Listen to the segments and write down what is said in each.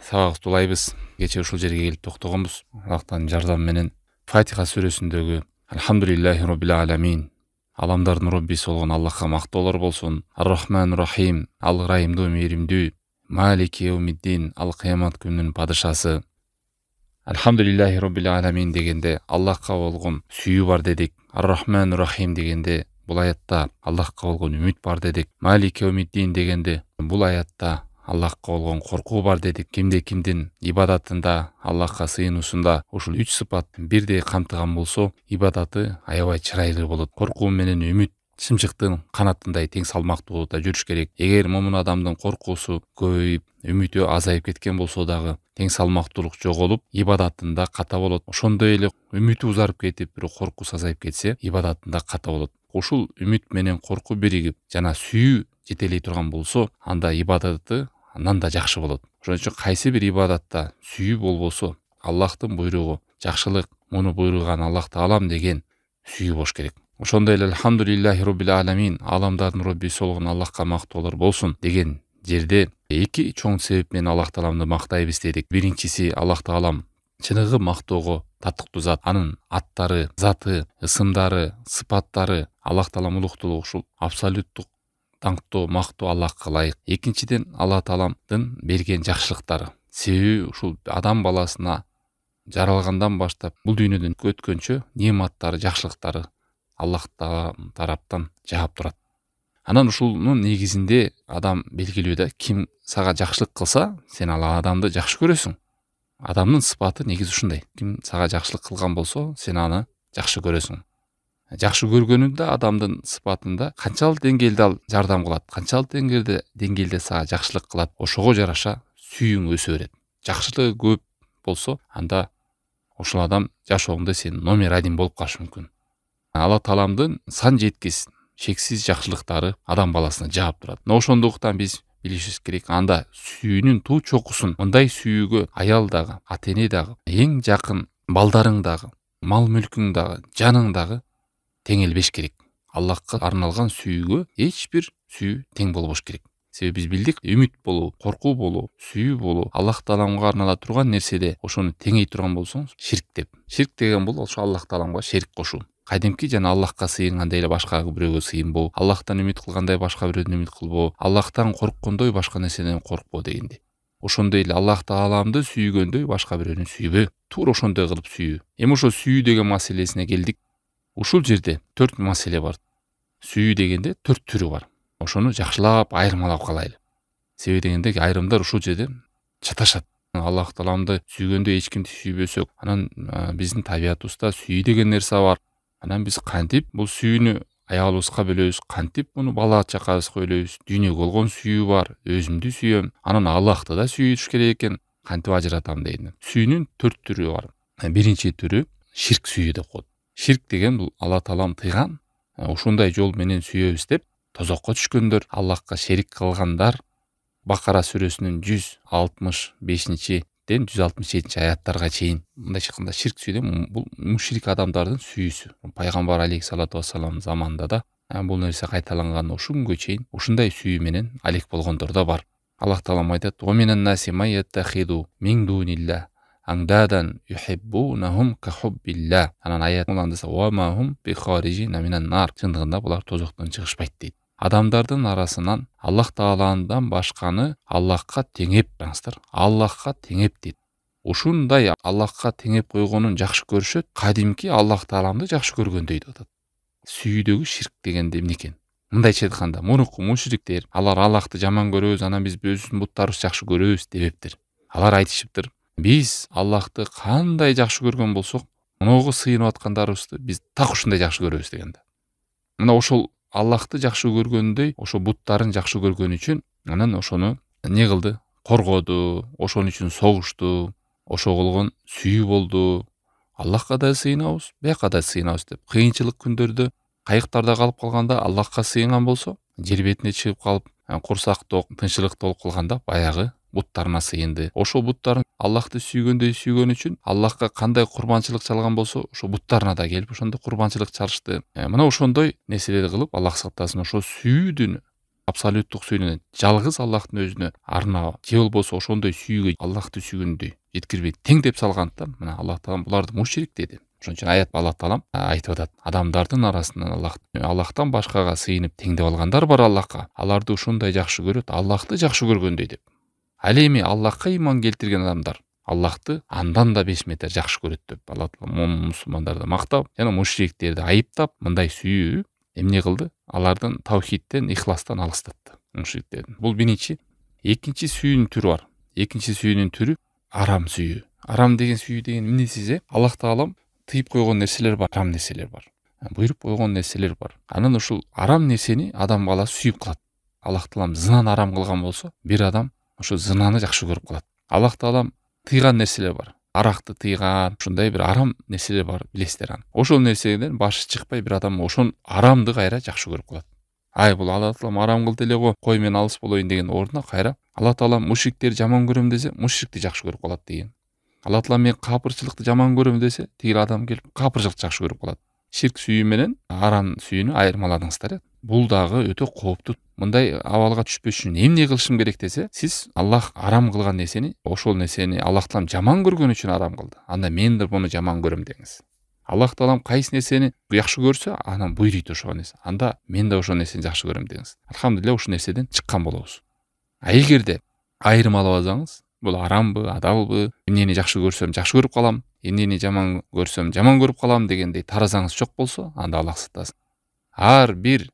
сабагыбызды улайбыз. Кече ушул жерге келип токтогонбуз. Аллахтын жардамы менен Фатиха сүрөсүндөгү Алхамдулиллахи роббил аламин. Аламдардын Роббиси болгон Аллахка мактоолор болсун. Ар-Рахман Рахим, ал ырайымдуу, мээримдүү. Малики Яумиддин, ал кыямат күнүнүн падышасы. Алхамдулиллахи роббил аламин дегенде Аллахка болгон сүйүү бар дедик. Ар-Рахман Рахим дегенде бул аятта Аллахка болгон үмүт бар дедик. Малики Яумиддин дегенде бул аятта Аллахка болгон коркуу бар дедик. Кимдин ибадатында, Аллахка сыйынуусунда ушул 3 сыпат бирдей камтыган болсо, ибадаты аябай чырайлуу болот. Коркуу менен үмүт чымчыктын канатындай тең салмактуулукта жүрүш керек. Эгер момун адамдын коркуусу көбөйүп, үмүтү азайып кеткен болсо дагы тең салмактуулук жоголуп, ибадатында ката болот. Ошондой эле үмүтү узарып кетип, бирок коркуусу азайып кетсе, ибадатында ката болот. Ушул үмүт менен коркуу биригип, жана сүйүү жетелей турган болсо, анда ибадаты андан да жакшы болот. Ошон үчүн кайсы бир ибадатта сүйүү болбосо, Аллахтын буйругу, жакшылык, муну буйруган Аллах таалам деген сүйүү болуш керек. Ошондой эле Алхамдулиллахи роббил аламин, аламдардын Роббиси болгон Аллахка мактоолор болсун деген жерде эки чоң себеп менен Аллах тааламды мактайбыз дедик. Биринчиси, Аллах таалам чыныгы мактоого татыктуу зат. Анын аттары, заты, ысымдары, сыпаттары, Аллах таалам улуктулугу ушул абсолюттук даңктоо, мактоо Аллахка ылайык. Экинчиден, Аллах тааламдын берген жакшылыктары. Себеби ушул адам баласына жаралгандан баштап бул дүйнөдөн өткөнчө нематтары, жакшылыктары Аллах тараптан жаап турат. Анан ушунун негизинде адам белгилүү да, ким сага жакшылык кылса, сен ал адамды жакшы көрөсүң. Адамдын сыпаты негизи ушундай. Ким сага жакшылык кылган болсо, сен аны жакшы көрөсүң. Жакшы көргөнүндө адамдын сыпатында канчалык деңгээлде ал жардам кылат, канчалык деңгээлде сага жакшылык кылат, ошого жараша сүйүүң өсө берет. Жакшылыгы көп болсо, анда ошол адам жашооңдо сен номер 1 болуп калышы мүмкүн. Аллах тааламдын сан жеткис, чексиз жакшылыктары адам баласына жаап турат. Ошондуктан биз билишибиз керек, анда сүйүүнүн туу чокусун, мындай сүйүүгө аял дагы, ата-эне дагы, эң жакын балдарың дагы, мал мүлкүң дагы, жаның дагы тең элбеш керек. Аллахка арналган сүйүүгө эч бир сүйүү тең болбош керек. Себеби биз билдик, үмүт болуу, коркуу болуу, сүйүү болуу, Аллах тааламга арнала турган нерседе ошону теңей турган болсоң, ширк деп. Ширк деген бул ошо Аллах тааламга шерик кошуу. Кадимки жана Аллахка сыйынгандай эле башка бирөөгө сыйынбоо, Аллахтан үмүт кылгандай башка бирөөдөн үмүт кылбоо, Аллахтан корккондой башка нерседен коркпоо дегенди. Ошондой эле Аллах тааламды сүйгөндөй башка бирөөнү сүйбө. Туура ошондой кылып сүйүү. Эми ошо сүйүү деген маселесине келдик. Ушул жерде 4 маселе бар. Сүйүү дегенде 4 түрү бар. Ошону жакшылап айырмалап калайлы. Себеби дегенде айрымдар ушул жерде чаташат. Аллах тааламды сүйгөндө эч кимди сүйбөсөк, анан биздин табиятыбызда сүйүү деген нерсе бар. Анан биз кантип бул сүйүүнү аялыбызга бөлөбүз, кантип муну бала чакабызга бөлөбүз? Дүйнөгө болгон сүйүү бар, өзүмдү сүйөм, анан Аллахты да сүйүш керек экен. Кантип ажыратам дейм. Сүйүүнүн 4 түрү бар. Биринчи түрү ширк сүйүү деп коет. Ширк деген бул Аллах таалам тыйган, ушундай жол менен сүйөбүз деп тозокко түшкөндөр, Аллахка шерик кылгандар. Бакара сүрөсүнүн 165-ден 167 аяттарга чейин мындайча айтканда ширк сүйүү бул мушрик адамдардын сүйүүсү. Пайгамбар алейхиссалату вассалам заманында да бул нерсе кайталанган, ушул күнгө чейин ушундай сүйүү менен алек болгондор да бар. Аллах таалам айтат: "Ва минан наси май яттахиду мин дунилла аңдадан юхиббунахум ка хуббилла." Анан аят уландыса: "Ва ма хум би харижина минан нар." Чындыгында булар тозоктон чыгышпайт дейт. Адамдардын арасынан Аллах тааладан башканы Аллахка теңеп барыңыздар. Аллахка теңеп дейт. Ушундай Аллахка теңеп койгонун жакшы көрүшөт, кадимки Аллах тааламды жакшы көргөндөй деп атат. Сүйүүдөгү ширк дегенде эмне экен? Мындайча айтканда, мурунку мушриктер, алар Аллахты жаман көрөбүз, анан биз өзүбүздүн буттарыбызды жакшы көрөбүз депептир. Алар айтышыптыр: "Биз Аллахты кандай жакшы көргөн болсок, мунуга сыйынып аткандарыбызды биз так ушундай жакшы көрөбүз" дегенде. Мына ошол Аллахты жакшы көргөндөй, ошо буттарын жакшы көргөн үчүн анан ошону не кылды? Коргоду, ошон үчүн согушту, ошого болгон сүйүү болду. Аллахка да сыйынабыз, бияка да сыйынабыз деп. Кыйынчылык күндөрдө, кайыктарда калып калганда Аллахка сыйынган болсо, жер бетине чыгып калып, курсак ток, тынччылык толуп калганда баягы буттарына сыйынды. Ошо буттарын Аллахты сүйгөндөй сүйгөн үчүн Аллахка кандай курбанчылык чалган болсо, ошо буттарына да келип ошондо курбанчылык чалышты. Мына ошондой нерселерди кылып, Аллах сактасын, ошо сүйүүдүн абсолюттук сүйүүнү жалгыз Аллахтын өзүнө арнаа же болбосо ошондой сүйүүгө Аллахты сүйгөндөй жеткирбей теңдеп салгандыктан мына Аллах таала буларды мушрик деди. Ошон үчүн аят Аллах таалам айтып атат: адамдардын арасынан Аллахтан башкага сыйынып теңдеп алгандар бар Аллахка. Аларды ушундай жакшы көрөт, Аллахты жакшы көргөндөй деп. Ал эми Аллахка ыйман келтирген адамдар Аллахты андан да 5 метр жакшы көрөт деп Алла таала мусулмандарды мактап, жана мушриктерди айыптап, мындай сүйүү эмне кылды? Алардын таухидтен, ихластан алыстатты. Мушриктердин. Бул биринчи. Экинчи сүйүүнүн түрү бар. Экинчи сүйүүнүн түрү арам сүйүү. Арам деген сүйүү деген эмнеси? Аллах таалам тыйып койгон нерселер бар, арам нерселер бар. Буйруп койгон нерселер бар. Анан ушул арам нерсени адам баласы сүйүп калат. Аллах таалам зынаны арам кылган болсо, бир адам ошо зынаны жакшы көрүп калат. Аллах таалам тыйган нерселер бар. Аракты тыйган, ушундай бир арам нерселер бар, билесиздер аны. Ошол нерседен башы чыкпай бир адам ошон арамды кайра жакшы көрүп калат. Ай, бул Алла таалам арам кылды эле го, кой мен алыс болоюн деген ордуна кайра Алла таалам мушриктерди жаман көрөм десе, мушрикти жакшы көрүп калат деген. Алла таалам мен капырчылыкты жаман көрөм десе, тигил адам келип капырчылыкты жакшы көрүп калат. Ширк сүйүү менен арам сүйүүнү айырмаладыңыздар. Бул дагы өтө кооптуу. Мындай абалга түшпөш үчүн эмне кылышым керек десе, сиз Аллах арам кылган нерсени, ошол нерсени Аллах таалам жаман көргөн үчүн арам кылды. Анда мен да буну жаман көрөм деңиз. Аллах таалам кайсы нерсени жакшы көрсө, анан буйруйт ошол нерсе. Анда мен да ошол нерсени жакшы көрөм деңиз. Алхамдулилlah ушул нерседен чыккан болобуз. Эгерде айырмалабасаңыз, бул арамбы, адалбы, эмнени жакшы көрсөм жакшы көрүп калам, эмнени жаман көрсөм жаман көрүп калам дегендей таразаңыз жок болсо, анда Аллах сактасын. Ар бир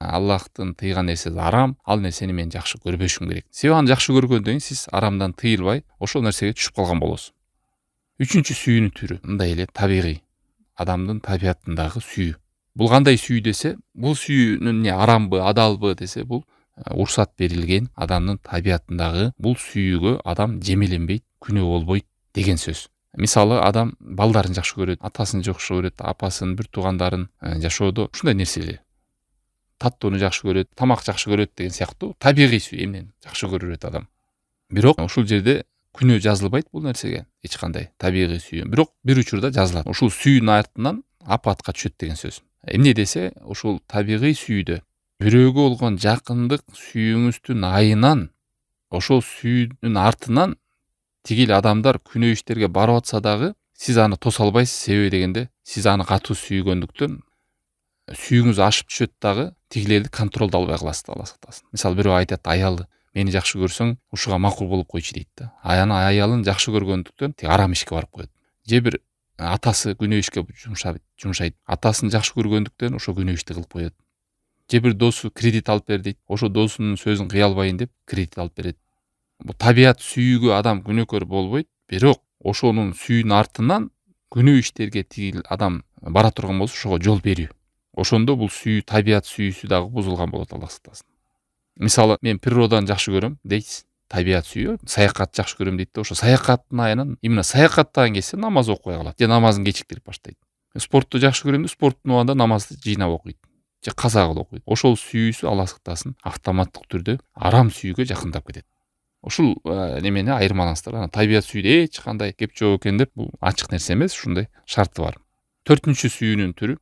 Аллахтын тыйган нерсеси арам, ал нерсени мен жакшы көрбөшүм керек. Себеби аны жакшы көргөндөн кийин сиз арамдан тыйылбай, ошол нерсеге түшүп калган болосуз. Үчүнчү сүйүүнүн түрү мындай эле табигый, адамдын табиятындагы сүйүү. Бул кандай сүйүү десе, бул сүйүүнүн не арамбы, адалбы десе, бул уруксат берилген адамдын табиятындагы бул сүйүүгө адам жемеленбейт, күнөө болбойт деген сөз. Мисалы адам балдарын жакшы көрөт, атасын жакшы көрөт, апасын, бир туугандарын жашоодо ушундай нерселер. Таттоону жакшы көрөт, тамак жакшы көрөт деген сыяктуу табигый сүйүү эмнени жакшы көрөт адам. Бирок ушул жерде күнөө жазылбайт бул нерсеге, эч кандай табигый сүйүү. Бирок бир учурда жазылат. Ушул сүйүүнүн артынан апатка түшөт деген сөз. Эмне десе, ушул табигый сүйүүдө бирөөгө болгон жакындык сүйүүңүздүн айынан, ошол сүйүүнүн артынан тигил адамдар күнөө иштерге барып атса дагы, сиз аны тоса албайсыз. Себеби дегенде, сиз аны катуу сүйгөндүктөн сүйүүңүз ашып түшөт дагы, тигилерди контролдо албай каласыз, Алла сактасын. Мисалы бирөө айтат, аялы мени жакшы көрсөң, ушуга макул болуп койчу дейт да. Аны аялын жакшы көргөндүктөн арам ишке барып коет. Же бир атасы күнөө ишке жумшайт. Атасын жакшы көргөндүктөн ошо күнөө ишти кылып коет. Же бир досу кредит алып бер дейт. Ошо досунун сөзүн кыя албайын деп кредит алып берет. Бул табият сүйүүгө адам күнөөкөр болбойт, бирок ошонун сүйүүнүн артынан күнөө иштерге тигил адам бара турган болсо, ошого жол берүү. Ошондо бул сүйүү, табият сүйүүсү дагы бузулган болот, Алла сактасын. Мисалы, мен природаны жакшы көрөм дейсиз, табият сүйүү, саякат жакшы көрөм дейт да, ошо саякаттын айынан именно саякаттаган кезде намаз окуй калат, же намазын кечиктирип баштайт. Спортту жакшы көрөм деп, спорттун убагында намазды жыйнап окуйт, же каза кылып окуйт. Ошол сүйүүсү Алла сактасын автоматтык түрдө арам сүйүүгө жакындап кетет. Ушул немени айырмалаңыздар. Табият сүйүүдө эч кандай кеп жок экен деп, бул ачык нерсе эмес, ушундай шарты бар. Төртүнчү сүйүүнүн түрү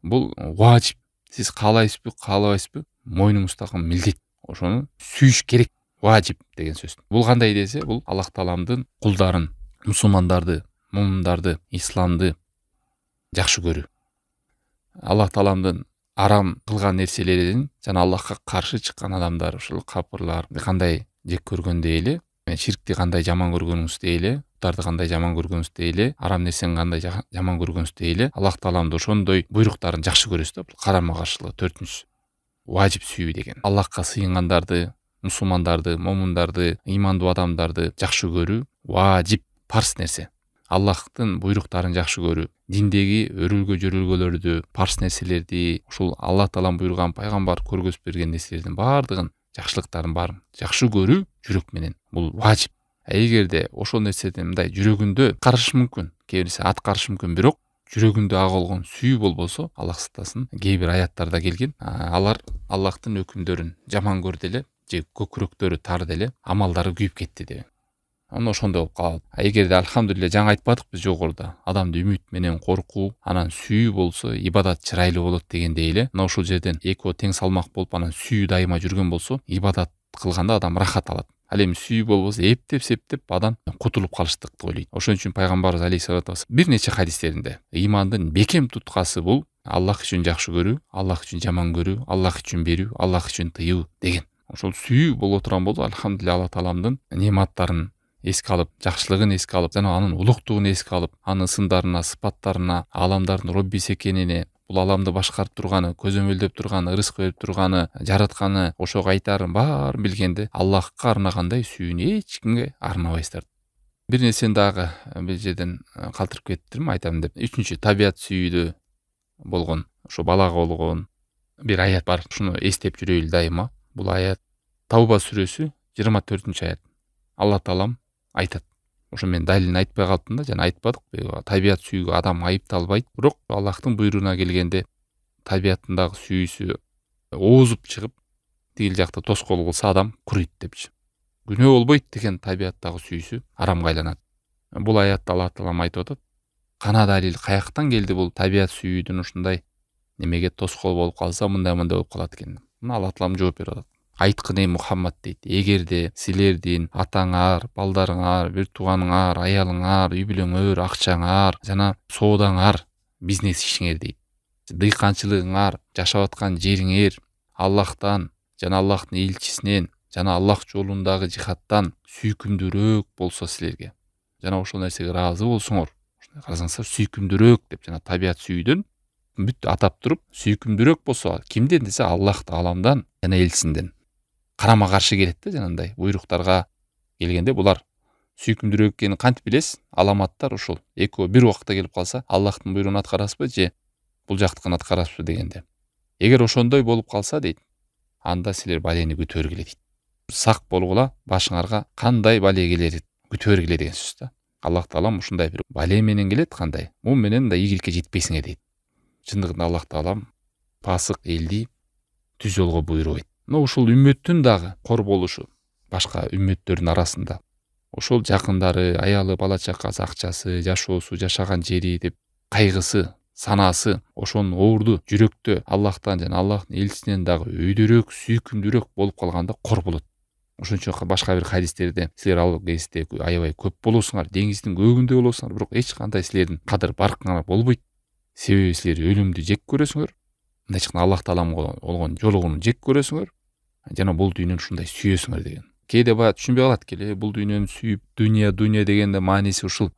бул важип. Сиз каалайсызбы, каалабайсызбы, мойнуңуздагы милдет. Ошону сүйүш керек, важип деген сөз. Бул кандай десе, бул Аллах тааламдын кулдарын, мусулмандарды, муминдарды, исламды жакшы көрүү. Аллах тааламдын арам кылган нерселерин жана Аллахка каршы чыккан адамдар, ушул капырлар кандай жек көргөндөй эле, ширкти кандай жаман көргөнүңүздөй эле, буттарды кандай жаман көргөнүздөй эле, арам нерсени кандай жаман көргөнүздөй эле, Аллах тааламдын ошондой буйруктарын жакшы көрөсүз да. Бул карама каршылык төртүнчүсү. Важип сүйүү деген. Аллахка сыйынгандарды, мусулмандарды, момундарды, ыймандуу адамдарды жакшы көрүү важип, парс нерсе. Аллахтын буйруктарын жакшы көрүү, диндеги өрүлгө жөрөлгөлөрдү, парс нерселерди, ушул Аллах таалам буйруган, пайгамбар көргөзүп берген нерселердин баардыгын, жакшылыктарын баарын жакшы көрүү жүрөк менен. Бул важип. Эгерде ошол нерседен мындай жүрөгүндө карышы мүмкүн, кээ бирси аткарышы мүмкүн, бирок жүрөгүндө ага болгон сүйүү болбосо, Аллах сактасын, кээ бир аяттарда келген, алар Аллахтын өкүмдөрүн жаман көрдү эле, же көкүрөктөрү тарды эле, амалдары күйүп кетти деп. Аны ошондой болуп калат. Эгерде альхамдулилля жаңы айтпадык биз жогоруда адамда үмүт менен коркуу, анан сүйүү болсо ибадат чырайлуу болот дегендей эле. Мына ушул жерден экөө тең салмак болуп анан сүйүү дайыма жүргөн болсо ибадат кылганда адам рахат алат. Ал эми сүйүү болбосо эптеп септеп адам кутулуп калыштык деп ойлойт. Ошон үчүн пайгамбарыбыз алейхиссалату вассалам бир нече хадистеринде имандын бекем туткасы бул Аллах үчүн жакшы көрүү, Аллах үчүн жаман көрүү, Аллах үчүн берүү, Аллах үчүн тыюу деген. Ошол сүйүү боло турган болсо альхамдулилля Алла Тааламдын нематтарын эске алып, жакшылыгын эске алып, жана анын улуктугун эске алып, анын сындарына, сыпаттарына, аламдардын Роббиси экенине, бул аламды башкарып турганы, көзөмөлдөп турганы, рызык берип турганы, жаратканы, ошого айтарын баарын билгенде Аллахка арнагандай сүйүүнү эч кимге арнабайсыздар. Бир нерсени дагы бул жерден калтырып кеттим, айтам деп. Үчүнчү табият сүйүүдө болгон, ошо балага болгон бир аят бар. Ушуну эстеп жүрөлү дайыма. Бул аят Тауба сүрөсү 24-аят. Алла Таалам айтат. Ошо мен далилин айтпай калдым да, жана айтпадык. Табият сүйүүгө адам айыпталбайт, бирок Аллахтын буйруна келгенде табияттындагы сүйүүсү оозуп чыгып, тигил жакта тоскоол кылса адам курuyт депчи. Күнөө болбойт деген табияттагы сүйүүсү арамга айланат. Бул аятта Алла Таалам айтып атат. Кана далил каяктан келди бул табият сүйүүдүн ушундай немеге тоскоол болуп калса, мындай болуп калат экен. Мына Алла Таалам жооп берип атат. Айткын ey Мухаммад дейт. Эгерде силердин атаңар, балдарыңар, бир тууганыңар, аялыңар, үй бүлөңөр, акчаңар жана соодаңар, бизнес ишиңер дейт. Дыйканчылыгыңар, жашап аткан жериңер Аллахтан жана Аллахтын элчисинен жана Аллах жолундагы жихадтан сүйкүмдүүрөөк болсо силерге. Жана ошол нерсеге ыраазы болсоңор, карасаңыздар сүйкүмдүүрөөк деп жана табият сүйүүдөн бүт атап туруп, сүйкүмдүүрөөк болсо кимден десе Аллах Тааламдан жана элчисинден. Карама каршы келет да, жанагындай буйруктарга келгенде булар сүйкүмдүүрөөк экенин кантип билесиз? Аламаттар ушул. Экөө бир убакта келип калса, Аллахтын буйругун аткарасызбы же бул жактыкын аткарасызбы дегенде. Эгер ошондой болуп калса дейт, анда силер балени күтөргүлө дейт. Сак болгула, башыңарга кандай бале келери күтөргүлө деген сөз да. Аллах Таалам ушундай бир бале менен келет, кандай? Мун менен да ийгиликке жетпесиңер дейт. Чындыгында Аллах Таалам пасык элди түз жолго буйрубайт. Но ушул үммөттүн дагы кор болушу башка үммөттөрдүн арасында ошол жакындары, аялы, бала чакасы, акчасы, жашоосу, жашаган жери деп кайгысы, санаасы ошонун оорду жүрөктө Аллахтан жана Аллахтын элчисинен дагы өйдөрөөк, сүйкүмдүүрөөк болуп калганда кор болот. Ошон үчүн башка бир хадистерде силер ал кезде аябай көп болосуңар, деңиздин көгүндө болосуңар, бирок эч кандай силердин кадыр баркыңар болбойт. Себеби силер өлүмдү жек көрөсүңөр. Мындайча айтканда Аллах Тааламга болгон жолугууну жек көрөсүңөр. Жана бул дүйнөнү ушундай сүйөсүңөр деген. Кээде бая түшүнбөй калат келе, бул дүйнөнү сүйүп, дүйнө дегенде мааниси ушул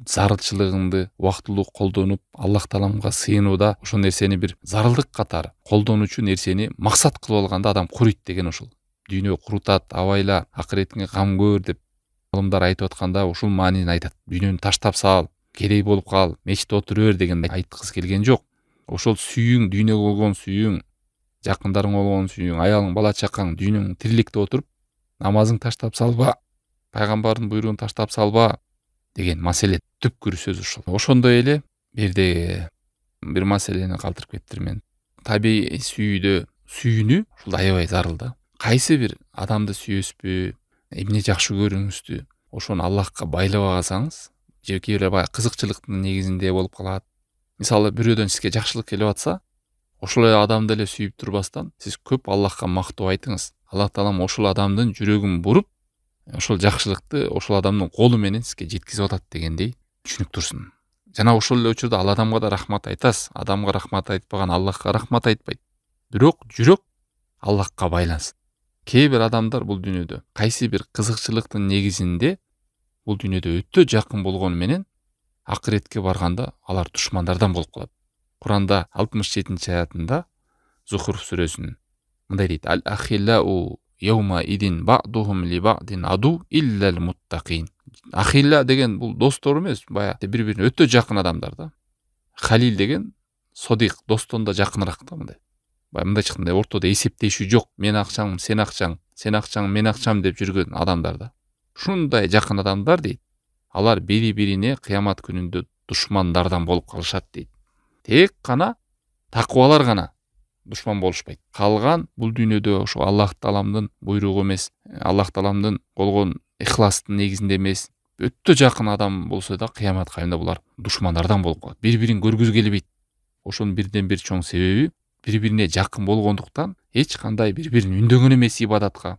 зарылчылыгыңды убактылуу колдонуп, Аллах Тааламга сыйынууда ошол нерсени бир зарылдык катары колдонуучу нерсени максат кылып алганда адам курuyт деген ушул. Дүйнө курутат, абайла, акыретиңе кам көр деп алымдар айтып атканда ушул маанини айтат. Дүйнөнү таштап сал, керей болуп кал, мечитте отура бер деген айткысы келген жок. Ошол сүйүүң, дүйнөгө болгон сүйүүң, жакындарың болгон сүйүүң, аялың, бала чакаң, дүйнөң тириликте отуруп, намазың таштап салба, пайгамбардын буйругун таштап салба деген маселе түпкүр сөз ушул. Ошондой эле бирде бир маселени калтырып кеттирмен. Табий сүйүүдө сүйүүнү ушул аябай зарыл да. Кайсы бир адамды сүйөсүзбү, эмне жакшы көрүңүздү, ошону Аллахка байлап алсаңыз, же кээ бир баягы кызыкчылыктын негизинде болуп калат. Мисалы бирөөдөн сизге жакшылык келип атса, ошол адамды эле сүйүп турбастан, сиз көп Аллахка мактоо айтыңыз. Аллах Таалам ошол адамдын жүрөгүн буруп, ошол жакшылыкты ошол адамдын колу менен сизге жеткизип атат дегендей түшүнүк турсун. Жана ошол эле учурда ал адамга да рахмат айтасыз. Адамга рахмат айтпаган Аллахка рахмат айтпайт. Бирок жүрөк Аллахка байлансын. Кээ бир адамдар бул дүйнөдө кайсы бир кызыкчылыктын негизинде бул дүйнөдө өтө жакын болгону менен акыретке барганда алар душмандардан болуп калат. Куранда 67-аятында Зухруф сүрөсүнүн мындай дейт: Ал-ахиллау яума идин ба'духум ли ба'дин аду иллал муттакин. Ахилла деген бул достор эмес, бая бири-бирине өтө жакын адамдар да. Халил деген содик, достон да жакыныраак да мындай. Мындайча айтканда ортодо эсептешүү жок. Мен акчаң, сен акчаң, сен акчаң, мен акчам деп жүргөн адамдар да. Ушундай жакын адамдар дейт. Алар бири-бирине кыямат күнүндө душмандардан болуп калышат дейт. Тек гана такыбалар гана душман болушпайт. Калган бул дүйнөдө ошо Аллах Тааламдын буйругу эмес, Аллах Тааламдын болгон ихластын негизинде эмес, өтө жакын адам болсо да кыямат кайымда булар душмандардан болуп калат. Бири-бирин көргүзү келбейт. Ошонун бирден бир чоң себеби бири-бирине жакын болгондуктан эч кандай бири-бирин үндөгөн эмес ибадатка.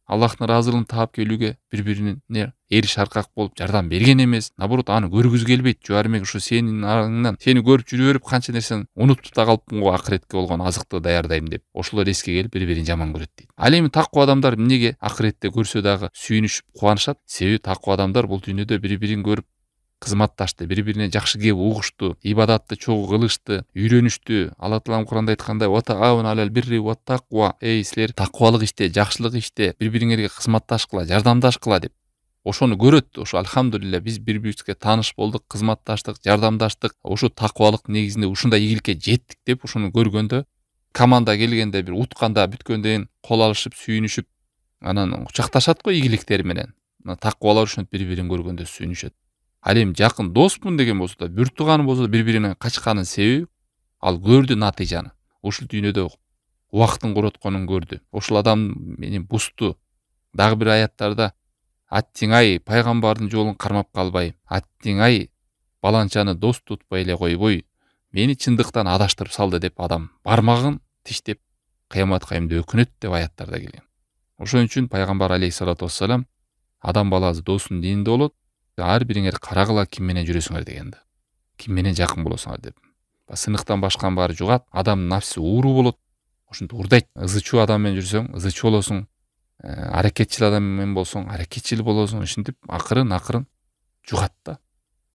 Аллахтын ыраазылыгын таап келүүгө бири-бирине эриш аркак болуп жардам берген эмес. Наоборот, аны көргүзү келбейт. Жуармек ушу сенин араңдан сени көрүп жүрө берип канча нерсени унутуп да калыпмын го, акыретке болгон азыкты даярдайм деп. Ошолор эске келип бири-бирин жаман көрөт дейт. Ал эми таква адамдар эмнеге акыретте көрсө дагы сүйүнүшүп кубанышат? Себеби таква адамдар бул дүйнөдө бири-бирин көрүп кызматташты, бири-бирине жакшы кеп угушту, ибадатты чогуу кылышты, үйрөнүштү. Алла Таалам Куранда айткандай: "Ватаавун алал бирри ва таква", эй силер таквалык иште, жакшылык иште бири-бириңерге кызматташкыла, жардамдашкыла деп. Ошону көрөт. Ошо альхамдулилля биз бири-бирибизге тааныш болдук, кызматташтык, жардамдаштык. Ошо таквалык негизинде ушундай ийгиликке жеттик деп ошону көргөндө, команда келгенде, бир утканда бүткөндөн кийин кол алышып, сүйүнүшүп, анан кучакташат го ийгиликтери менен. Таквалар ушинтип бири-бирин көргөндө сүйүнүшөт. Ал эми жакын доспун деген болсо да, бүр тууган болсо да бири-биринен качканын себеби ал көрдү натыйжаны. Ушул дүйнөдө убактын коротконун көрдү. Ушул адам мени бусту. Дагы бир аяттарда: "Аттиң-ай, пайгамбардын жолун кармап калбай, аттиң-ай, баланчаны дос тутпай эле койбой, мени чындыктан адаштырып салды" деп адам бармагын тиштеп кыямат кайымда өкүнөт деп аяттарда келген. Ошон үчүн пайгамбар алейхиссалату вассалам адам баласы досунун дининде болот, ар бириңер карагыла ким менен жүрөсүңөр дегенди. Ким менен жакын болосуңар деп. Сыныктан башканын баары жугат, адамдын нафси ууруу болот. Ошентип урдайт. Ызы чуу адам менен жүрсөң, ызы чуу болосуң. Аракетчил адам менен болсоң, аракетчил болосуң. Ушинтип акырын жугат да.